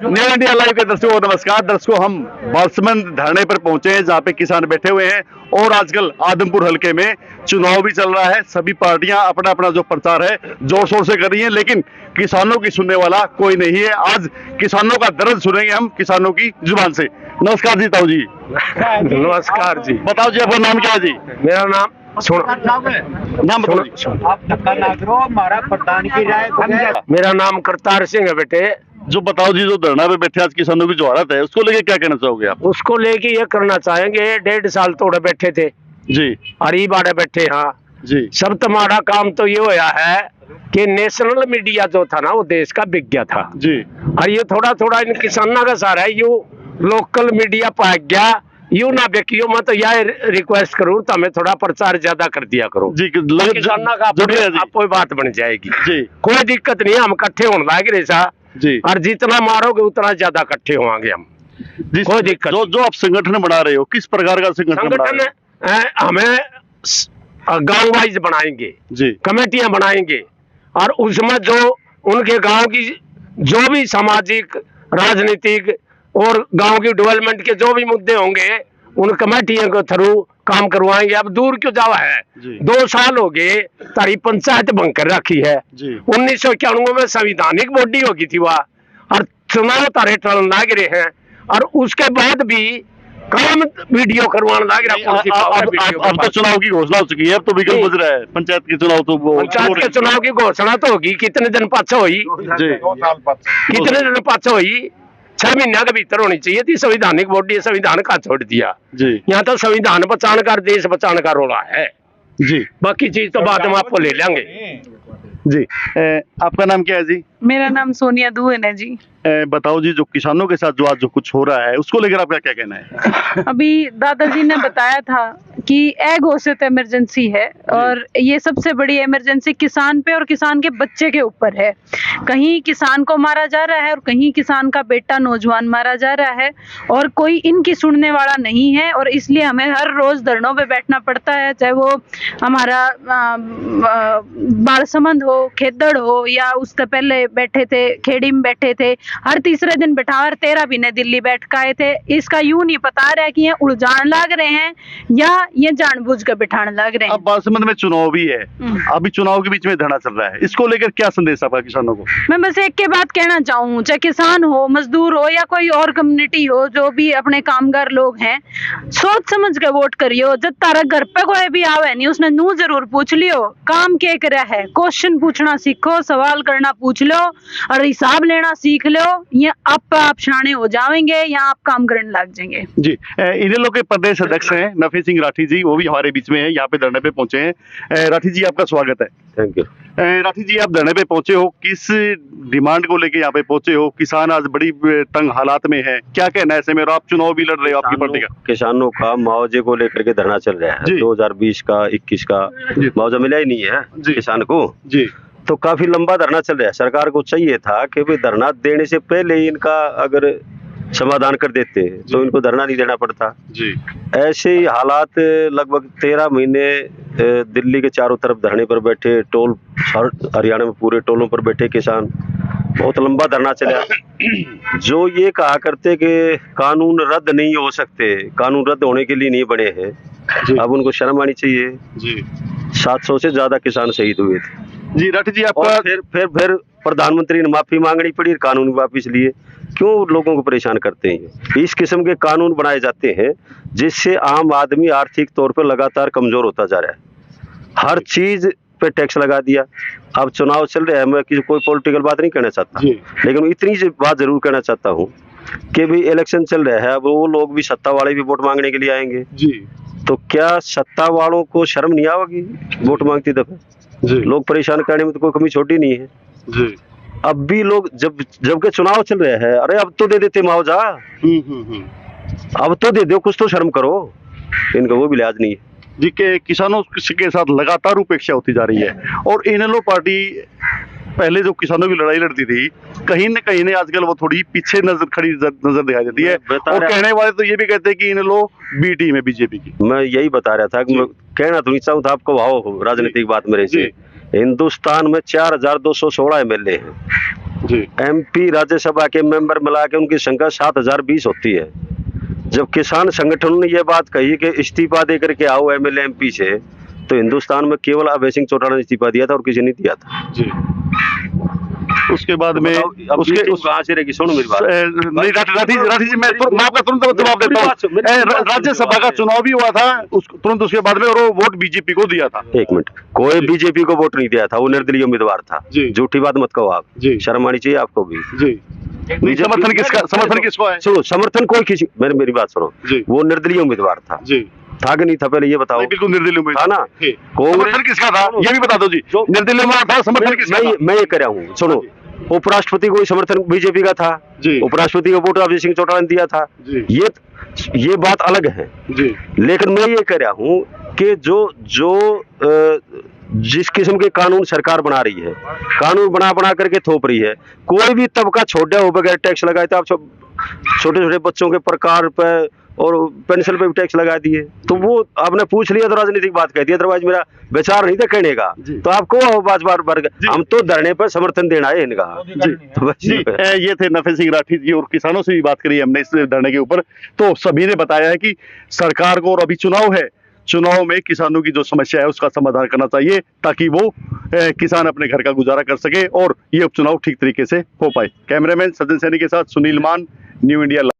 New India live के दर्शकों नमस्कार। दर्शकों, हम बालसमंद धरने पर पहुंचे हैं जहां पे किसान बैठे हुए हैं और आजकल आदमपुर हलके में चुनाव भी चल रहा है। सभी पार्टियां अपना अपना जो प्रचार है जोर शोर से कर रही हैं, लेकिन किसानों की सुनने वाला कोई नहीं है। आज किसानों का दर्द सुनेंगे हम किसानों की जुबान से। नमस्कार जी ताऊ जी। नमस्कार जी। बताओ जी, आपका नाम क्या है जी? मेरा नाम नाम बताओ जी। मेरा नाम करतार सिंह है बेटे। जो बताओ जी, जो धरना पे बैठे आज किसानों की जो हालत है उसको लेके क्या कहना चाहोगे आप? उसको लेके ये करना चाहेंगे, 1.5 साल तोड़े बैठे थे जी हरी बाड़े बैठे। हाँ जी सब तुम्हारा काम तो ये होया है कि नेशनल मीडिया जो था ना वो देश का बिक गया था जी। और ये थोड़ा थोड़ा इन किसानों का सारा है यू लोकल मीडिया पा गया यू ना बेकियो। मैं तो यह रिक्वेस्ट करूँ तो हमें थोड़ा प्रचार ज्यादा कर दिया करो जी किसानों का कोई बात बन जाएगी जी। कोई दिक्कत नहीं, हम इकट्ठे होने लायक रेसा जी। और जितना मारोगे उतना ज्यादा इकट्ठे होंगे हम। कोई दिक्कत जो आप संगठन बना रहे हो, किस प्रकार का संगठन हमें गांव वाइज बनाएंगे जी, कमेटियां बनाएंगे और उसमें जो उनके गांव की जो भी सामाजिक राजनीतिक और गांव की डेवलपमेंट के जो भी मुद्दे होंगे उन कमेटियों के थ्रू काम करवाएंगे। अब दूर क्यों जावा है, 2 साल हो गए तारी पंचायत बनकर रखी है। 1991 में संवैधानिक बॉडी होगी थी वह और चुनाव तारे टल लाग रहे हैं और उसके बाद भी काम वीडियो करवाने लाग रहा। अब तो चुनाव की घोषणा हो चुकी है, अब तो विकल्प बज रहा है पंचायत के चुनाव। तो पंचायत के चुनाव की घोषणा तो होगी, कितने दिन पाछा हुई जी, कितने दिन पाछा हुई 6 महीने के भीतर होनी चाहिए थी। संवैधानिक बॉडी संविधान का छोड़ दिया जी। यहाँ तो संविधान बचाने का देश बचाने का रोला है जी। बाकी चीज तो बाद में आपको ले लेंगे जी। आपका नाम क्या है जी? मेरा नाम सोनिया दुहन है जी। बताओ जी, जो किसानों के साथ जो आज जो कुछ हो रहा है उसको लेकर आपका क्या कहना है? अभी दादाजी ने बताया था कि एग घोषित इमरजेंसी है और ये सबसे बड़ी इमरजेंसी किसान पे और किसान के बच्चे के ऊपर है। कहीं किसान को मारा जा रहा है और कहीं किसान का बेटा नौजवान मारा जा रहा है और कोई इनकी सुनने वाला नहीं है और इसलिए हमें हर रोज धरनों पे बैठना पड़ता है, चाहे वो हमारा बालसमंद हो, खेदड़ हो या उससे पहले बैठे थे खेड़ी में बैठे थे। हर तीसरे दिन बैठा और 13 महीने दिल्ली बैठ के आए थे। इसका यूं नहीं पता रहा कि ये उलझान लाग रहे हैं या ये जानबूझ कर बिठाने लग रहे हैं। अब बालसमंद में चुनाव भी है, अभी चुनाव के बीच में धरना चल रहा है, इसको लेकर क्या संदेश आपका किसानों को? मैं बस एक के बात कहना चाहूँ, चाहे किसान हो, मजदूर हो या कोई और कम्युनिटी हो, जो भी अपने कामगार लोग हैं, सोच समझ के वोट करियो। जब तारा घर पे कोई भी आवे नहीं उसने नू जरूर पूछ लियो काम क्या कर है, क्वेश्चन पूछना सीखो, सवाल करना पूछ लो और हिसाब लेना सीख लो। ये आप शाणे हो जाएंगे या आप काम करने लग जाएंगे जी। इनेलो के प्रदेश अध्यक्ष हैं नफी सिंह राठी जी, वो भी हमारे बीच में है, यहाँ पे धरने पे पहुंचे हैं। राठी जी, आपका स्वागत है। Thank you. राठी जी, आप धरने पे पहुंचे हो, किस डिमांड को लेके यहाँ पे पहुंचे हो? किसान आज बड़ी तंग हालात में है, क्या कहना है ऐसे में? आप चुनाव भी लड़ रहे हो आपकी पार्टी का। किसानों का मुआवजे को लेकर के धरना चल रहा है। 2020 का 21 का मुआवजा मिला ही नहीं है किसान को जी। तो काफी लंबा धरना चल रहा है। सरकार को चाहिए था कि भाई धरना देने से पहले ही इनका अगर समाधान कर देते तो इनको धरना नहीं देना पड़ता जी। ऐसे ही हालात लगभग 13 महीने दिल्ली के चारों तरफ धरने पर बैठे, टोल हरियाणा में पूरे टोलों पर बैठे किसान, बहुत लंबा धरना चला। जो ये कहा करते कि कानून रद्द नहीं हो सकते, कानून रद्द होने के लिए नहीं बने हैं, अब उनको शर्म आनी चाहिए जी। 700 से ज्यादा किसान शहीद हुए थे जी। राठी जी, आपका फिर प्रधानमंत्री ने माफी मांगनी पड़ी, कानून वापिस लिए। क्यों लोगों को परेशान करते हैं? इस किस्म के कानून बनाए जाते हैं जिससे आम आदमी आर्थिक तौर पर लगातार कमजोर होता जा रहा है। हर चीज पे टैक्स लगा दिया। अब चुनाव चल रहा है, मैं किसी कोई पॉलिटिकल बात नहीं कहना चाहता, लेकिन इतनी बात जरूर कहना चाहता हूँ कि भी इलेक्शन चल रहा है, अब वो लोग भी सत्ता वाले भी वोट मांगने के लिए आएंगे जी। तो क्या सत्ता वालों को शर्म नहीं आएगी वोट मांगती दफे? लोग परेशान करने में तो कोई कमी छोटी नहीं है जी। अब भी लोग जबकि चुनाव चल रहे हैं, अरे अब तो दे देते मुआवजा, अब तो दे दो, कुछ तो शर्म करो। इनका वो भी लिहाज नहीं है जी के किसानों के साथ लगातार उपेक्षा होती जा रही है। और इनेलो पार्टी पहले जो किसानों की लड़ाई लड़ती थी, कहीं न कहीं ने आजकल वो थोड़ी पीछे नजर दिखाई देती है। और कहने वाले तो ये भी कहते हैं कि इनेलो बी टीम है बीजेपी की। मैं यही बता रहा था कि मैं कहना तो नहीं चाहूँ था आपको, भाव राजनीतिक बात मेरे से। हिंदुस्तान में 4216 MLA हैं जी MP राज्यसभा के मेंबर मिला के उनकी संख्या 7020 होती है। जब किसान संगठनों ने यह बात कही कि इस्तीफा दे करके आओ MLA MP से, तो हिंदुस्तान में केवल अभय सिंह चौटाला ने इस्तीफा दिया था और किसी ने दिया था। जी उसके बाद में उसके कहां से रहेगी? सुनो मेरी बात। नहीं राठी जी, मैं आपका तुरंत जवाब देता हूँ। राज्यसभा का चुनाव भी हुआ था, तुरंत उसके बाद में, और वो वोट बीजेपी को दिया था। एक मिनट, कोई बीजेपी को वोट नहीं दिया था, वो निर्दलीय उम्मीदवार था। झूठी बात मत कहो आप, शर्म आनी चाहिए आपको भी। जी समर्थन किसको है? सुनो, समर्थन कोई किसी, मेरी बात सुनो, वो निर्दलीय उम्मीदवार था। था कि नहीं था, पहले ये बताओ। बिल्कुल निर्दलीय उम्मीदवार था ना। समर्थन किसका था ये भी बता दो जी। निर्दलीय उम्मीदवार था, समर्थन किसका था? मैं ये कह रहा हूँ, सुनो, उपराष्ट्रपति को समर्थन बीजेपी का था, उपराष्ट्रपति को वोट अभय सिंह चौटाला ने दिया था। ये बात अलग है। लेकिन मैं ये कह रहा हूँ कि जो जिस किस्म के कानून सरकार बना रही है, कानून बना करके थोप रही है, कोई भी तबका छोटा हो बगैर टैक्स लगाए, तो आप छोटे छोटे बच्चों के प्रकार पे और पेंशन पे भी टैक्स लगा दिए, तो वो आपने पूछ लिया तो राजनीतिक बात कहती है, अदरवाइज मेरा विचार नहीं था कहने का। तो आपको बार हम तो धरने पर समर्थन देना है इनका। जी ये थे नफे सिंह राठी जी, और किसानों से भी बात करी हमने इस धरने के ऊपर। तो सभी ने बताया है कि सरकार को, और अभी चुनाव है, चुनाव में किसानों की जो समस्या है उसका समाधान करना चाहिए, ताकि वो किसान अपने घर का गुजारा कर सके और ये उपचुनाव ठीक तरीके से हो पाए। कैमरामैन सचिन सैनी के साथ सुनील मान, न्यू इंडिया।